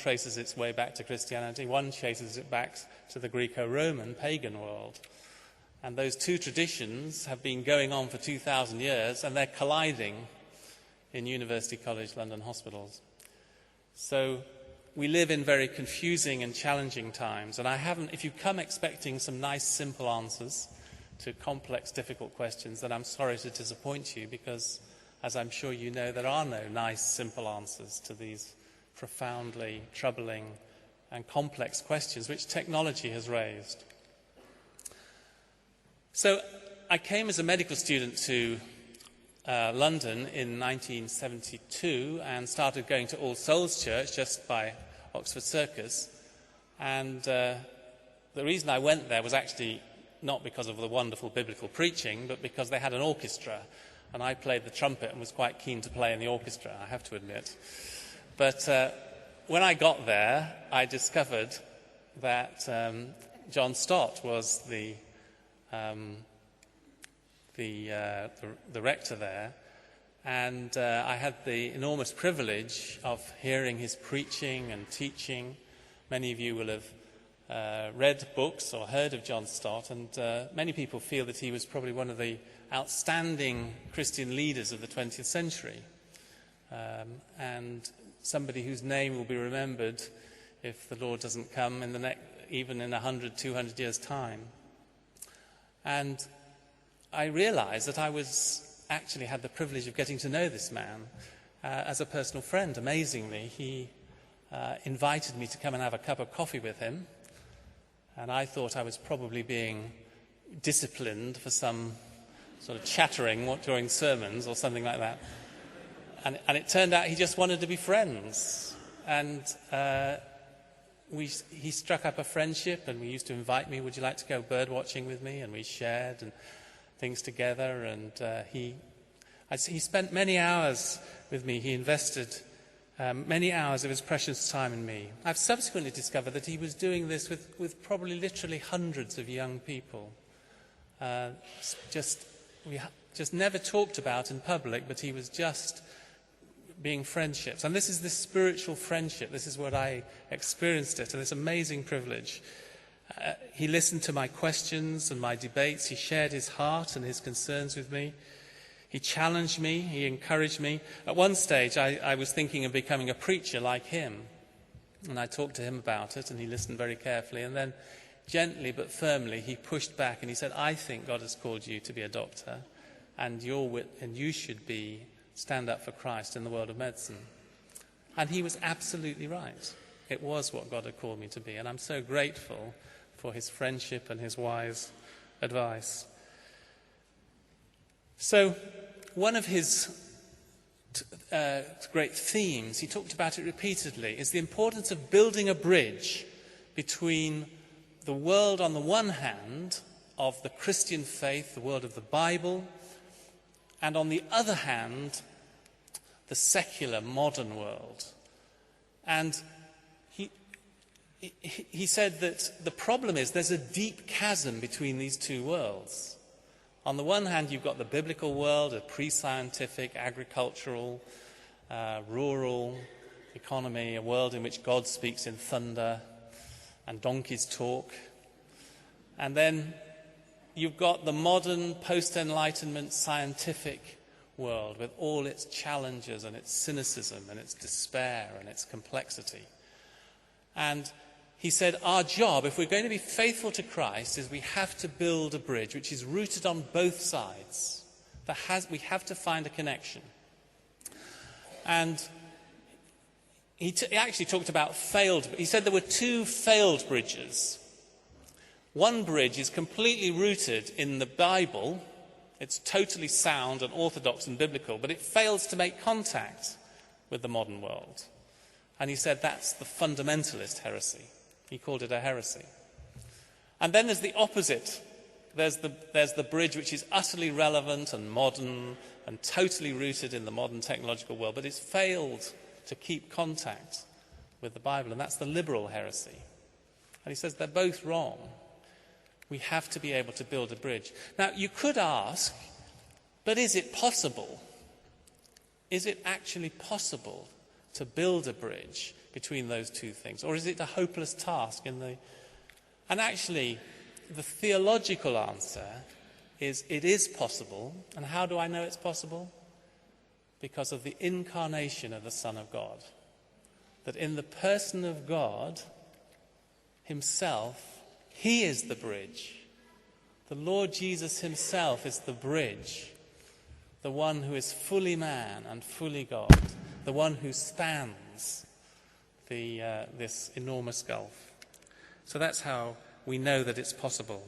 traces its way back to Christianity, one traces it back to the Greco-Roman pagan world. And those two traditions have been going on for 2,000 years, and they're colliding in University College London hospitals. So we live in very confusing and challenging times, and if you come expecting some nice, simple answers to complex, difficult questions, then I'm sorry to disappoint you, because, as I'm sure you know, there are no nice, simple answers to these profoundly troubling and complex questions which technology has raised. So I came as a medical student to London in 1972 and started going to All Souls Church just by Oxford Circus. And the reason I went there was actually not because of the wonderful biblical preaching, but because they had an orchestra. And I played the trumpet and was quite keen to play in the orchestra, I have to admit. But when I got there, I discovered that John Stott was the rector there, and I had the enormous privilege of hearing his preaching and teaching. Many of you will have read books or heard of John Stott, and many people feel that he was probably one of the outstanding Christian leaders of the 20th century, and somebody whose name will be remembered if the Lord doesn't come even in 100, 200 years' time. And I realized that I actually had the privilege of getting to know this man as a personal friend. Amazingly, he invited me to come and have a cup of coffee with him, and I thought I was probably being disciplined for some sort of chattering during sermons or something like that. And it turned out he just wanted to be friends. And he struck up a friendship, and he used to invite me, would you like to go bird watching with me? And we shared and things together. And he spent many hours with me. He invested many hours of his precious time in me. I've subsequently discovered that he was doing this with probably literally hundreds of young people. We just never talked about in public, but he was just being friendships. And this is this spiritual friendship. This is what I experienced it, and this amazing privilege. He listened to my questions and my debates. He shared his heart and his concerns with me. He challenged me. He encouraged me. At one stage, I was thinking of becoming a preacher like him. And I talked to him about it, and he listened very carefully. And then, gently but firmly, he pushed back and he said, I think God has called you to be a doctor, and you should stand up for Christ in the world of medicine. And he was absolutely right. It was what God had called me to be, and I'm so grateful for his friendship and his wise advice. So one of his great themes, he talked about it repeatedly, is the importance of building a bridge between the world on the one hand of the Christian faith, the world of the Bible, and on the other hand, the secular modern world. And he said that the problem is there's a deep chasm between these two worlds. On the one hand, you've got the biblical world, a pre-scientific, agricultural, rural economy, a world in which God speaks in thunder and donkeys talk. And then you've got the modern, post-Enlightenment, scientific world with all its challenges and its cynicism and its despair and its complexity. And he said, our job, if we're going to be faithful to Christ, is we have to build a bridge which is rooted on both sides. We have to find a connection. And he actually talked about he said there were two failed bridges. One bridge is completely rooted in the Bible. It's totally sound and orthodox and biblical, but it fails to make contact with the modern world. And he said that's the fundamentalist heresy. He called it a heresy. And then there's the opposite. There's the bridge which is utterly relevant and modern and totally rooted in the modern technological world, but it's failed to keep contact with the Bible, and that's the liberal heresy. And he says they're both wrong. We have to be able to build a bridge. Now, you could ask, but is it possible? Is it actually possible to build a bridge between those two things? Or is it a hopeless task? And actually, the theological answer is it is possible. And how do I know it's possible? Because of the incarnation of the Son of God. That in the person of God himself, he is the bridge. The Lord Jesus himself is the bridge. The one who is fully man and fully God. The one who spans this enormous gulf. So that's how we know that it's possible.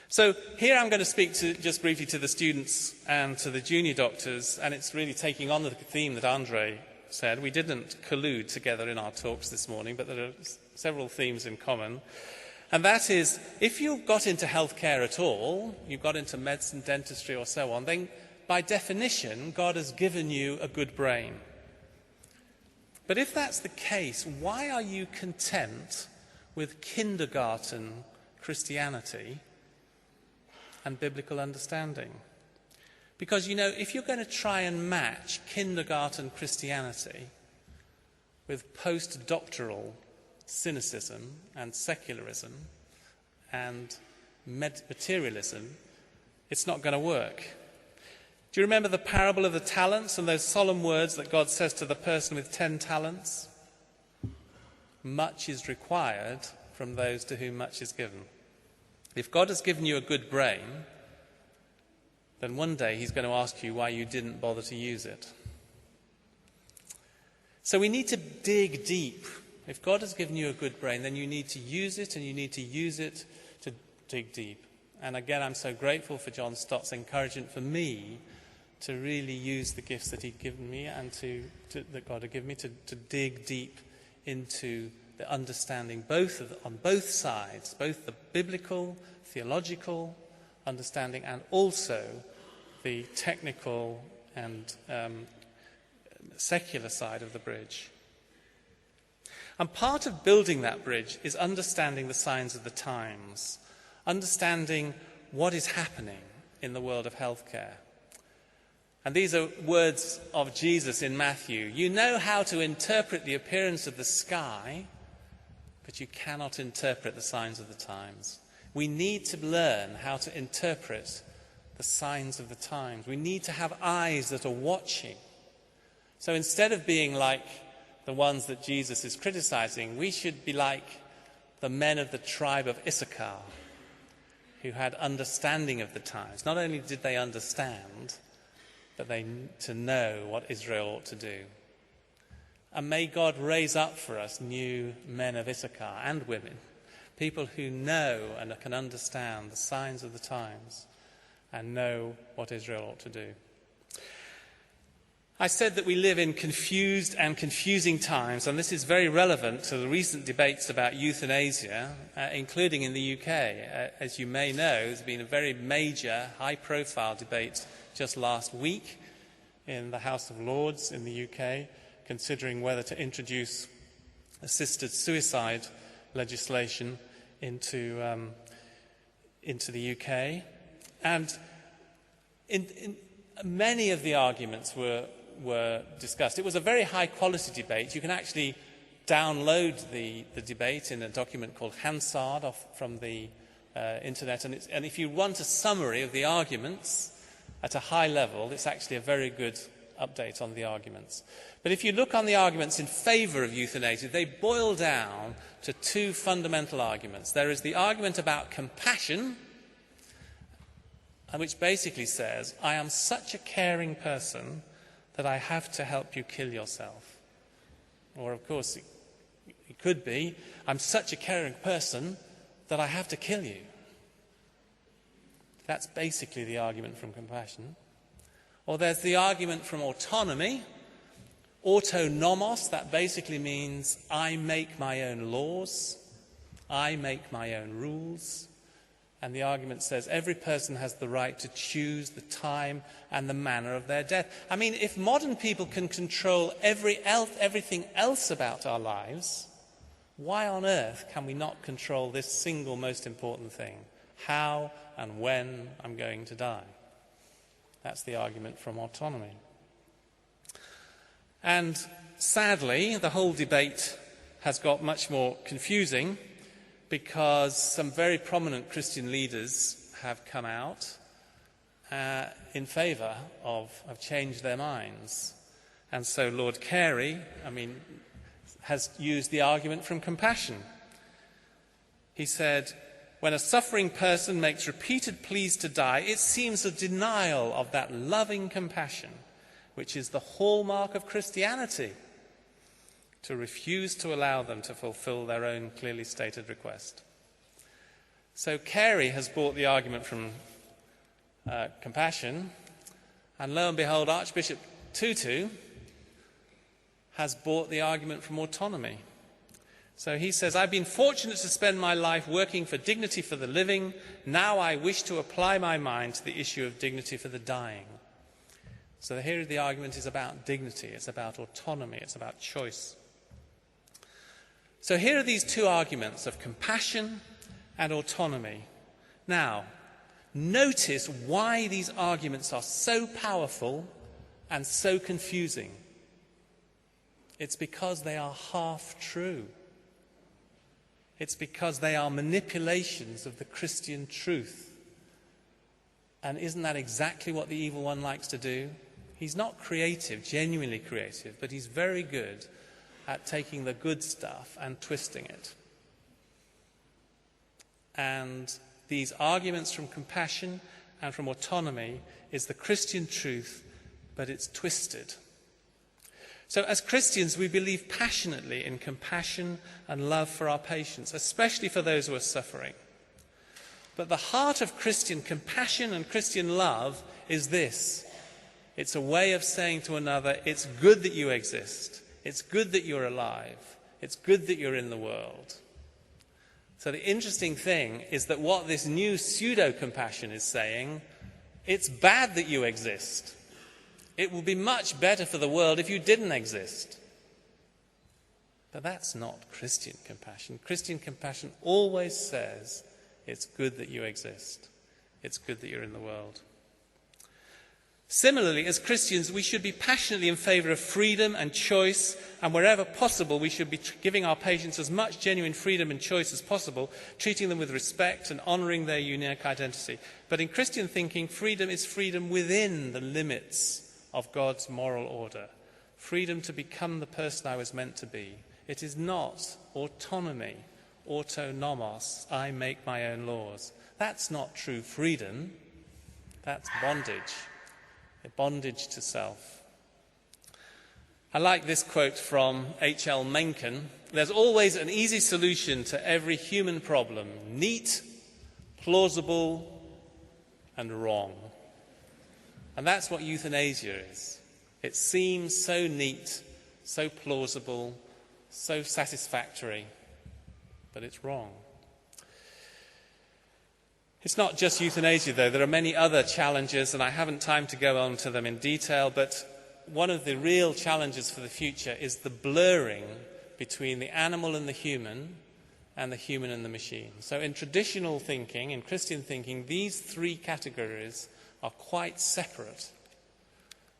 So here I'm going to speak just briefly to the students and to the junior doctors, and it's really taking on the theme that Andre said. We didn't collude together in our talks this morning, but there are several themes in common. And that is, if you've got into healthcare at all, you've got into medicine, dentistry or so on, then by definition, God has given you a good brain. But if that's the case, why are you content with kindergarten Christianity and biblical understanding? Because, if you're going to try and match kindergarten Christianity with post-doctoral cynicism and secularism and materialism, it's not going to work. Do you remember the parable of the talents and those solemn words that God says to the person with 10 talents? Much is required from those to whom much is given. If God has given you a good brain, then one day he's going to ask you why you didn't bother to use it. So we need to dig deep. If God has given you a good brain, then you need to use it, and you need to use it to dig deep. And again, I'm so grateful for John Stott's encouragement for me to really use the gifts that he'd given me and that God had given me to dig deep into the understanding on both sides, both the biblical, theological understanding and also the technical and secular side of the bridge. And part of building that bridge is understanding the signs of the times, understanding what is happening in the world of healthcare. And these are words of Jesus in Matthew. You know how to interpret the appearance of the sky, but you cannot interpret the signs of the times. We need to learn how to interpret the signs of the times. We need to have eyes that are watching. So instead of being like the ones that Jesus is criticizing, we should be like the men of the tribe of Issachar, who had understanding of the times. Not only did they understand, but to know what Israel ought to do. And may God raise up for us new men of Issachar and women, people who know and can understand the signs of the times and know what Israel ought to do. I said that we live in confused and confusing times, and this is very relevant to the recent debates about euthanasia, including in the UK. As you may know, there's been a very major, high-profile debate just last week in the House of Lords in the UK, considering whether to introduce assisted suicide legislation into the UK. And in many of the arguments were discussed. It was a very high-quality debate. You can actually download the debate in a document called Hansard from the internet. And if you want a summary of the arguments at a high level, it's actually a very good update on the arguments. But if you look on the arguments in favour of euthanasia, they boil down to two fundamental arguments. There is the argument about compassion, which basically says, I am such a caring person that I have to help you kill yourself. Or, of course, it could be, I'm such a caring person that I have to kill you. That's basically the argument from compassion. Or there's the argument from autonomy, autonomos, that basically means I make my own laws, I make my own rules. And the argument says every person has the right to choose the time and the manner of their death. I mean, if modern people can control everything else about our lives, why on earth can we not control this single most important thing? How and when I'm going to die. That's the argument from autonomy. And sadly, the whole debate has got much more confusing because some very prominent Christian leaders have come out in favour of changed their minds. And so Lord Carey, has used the argument from compassion. He said, when a suffering person makes repeated pleas to die, it seems a denial of that loving compassion, which is the hallmark of Christianity, to refuse to allow them to fulfill their own clearly stated request. So Carey has brought the argument from compassion, and lo and behold, Archbishop Tutu has brought the argument from autonomy. So he says, I've been fortunate to spend my life working for dignity for the living. Now I wish to apply my mind to the issue of dignity for the dying. So here the argument is about dignity, it's about autonomy, it's about choice. So here are these two arguments of compassion and autonomy. Now, notice why these arguments are so powerful and so confusing. It's because they are half true. It's because they are manipulations of the Christian truth. And isn't that exactly what the evil one likes to do? He's not creative, genuinely creative, but he's very good at taking the good stuff and twisting it. And these arguments from compassion and from autonomy is the Christian truth, but it's twisted. So as Christians, we believe passionately in compassion and love for our patients, especially for those who are suffering. But the heart of Christian compassion and Christian love is this. It's a way of saying to another, it's good that you exist. It's good that you're alive. It's good that you're in the world. So the interesting thing is that what this new pseudo-compassion is saying, it's bad that you exist. It would be much better for the world if you didn't exist. But that's not Christian compassion. Christian compassion always says, it's good that you exist. It's good that you're in the world. Similarly, as Christians, we should be passionately in favour of freedom and choice, and wherever possible, we should be giving our patients as much genuine freedom and choice as possible, treating them with respect and honouring their unique identity. But in Christian thinking, freedom is freedom within the limits of God's moral order. Freedom to become the person I was meant to be. It is not autonomy, autonomos, I make my own laws. That's not true freedom. That's bondage. A bondage to self. I like this quote from H.L. Mencken. There's always an easy solution to every human problem. Neat, plausible, and wrong. And that's what euthanasia is. It seems so neat, so plausible, so satisfactory, but it's wrong. It's not just euthanasia, though. There are many other challenges, and I haven't time to go on to them in detail, but one of the real challenges for the future is the blurring between the animal and the human and the machine. So in traditional thinking, in Christian thinking, these three categories are quite separate.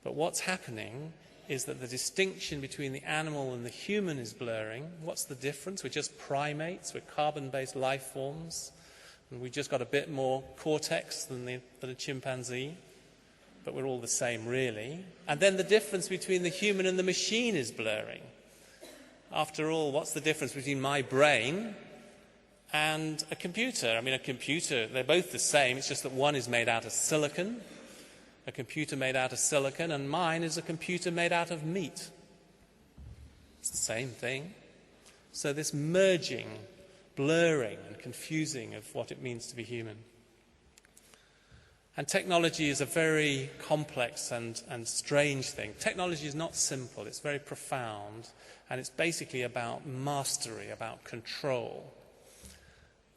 But what's happening is that the distinction between the animal and the human is blurring. What's the difference? We're just primates, we're carbon-based life forms, and we've just got a bit more cortex than a chimpanzee, but we're all the same, really. And then the difference between the human and the machine is blurring. After all, what's the difference between my brain and a computer? I mean, a computer, they're both the same, it's just that one is made out of silicon, a computer made out of silicon, and mine is a computer made out of meat. It's the same thing. So this merging, blurring and confusing of what it means to be human. And technology is a very complex and strange thing. Technology is not simple, it's very profound, and it's basically about mastery, about control.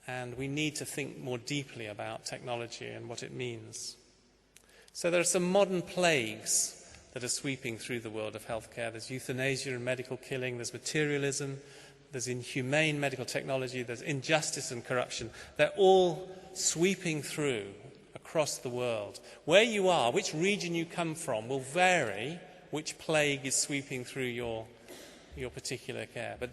And we need to think more deeply about technology and what it means. So there are some modern plagues that are sweeping through the world of healthcare. There's euthanasia and medical killing, there's materialism, there's inhumane medical technology, there's injustice and corruption. They're all sweeping through across the world. Where you are, which region you come from, will vary which plague is sweeping through your your particular care. But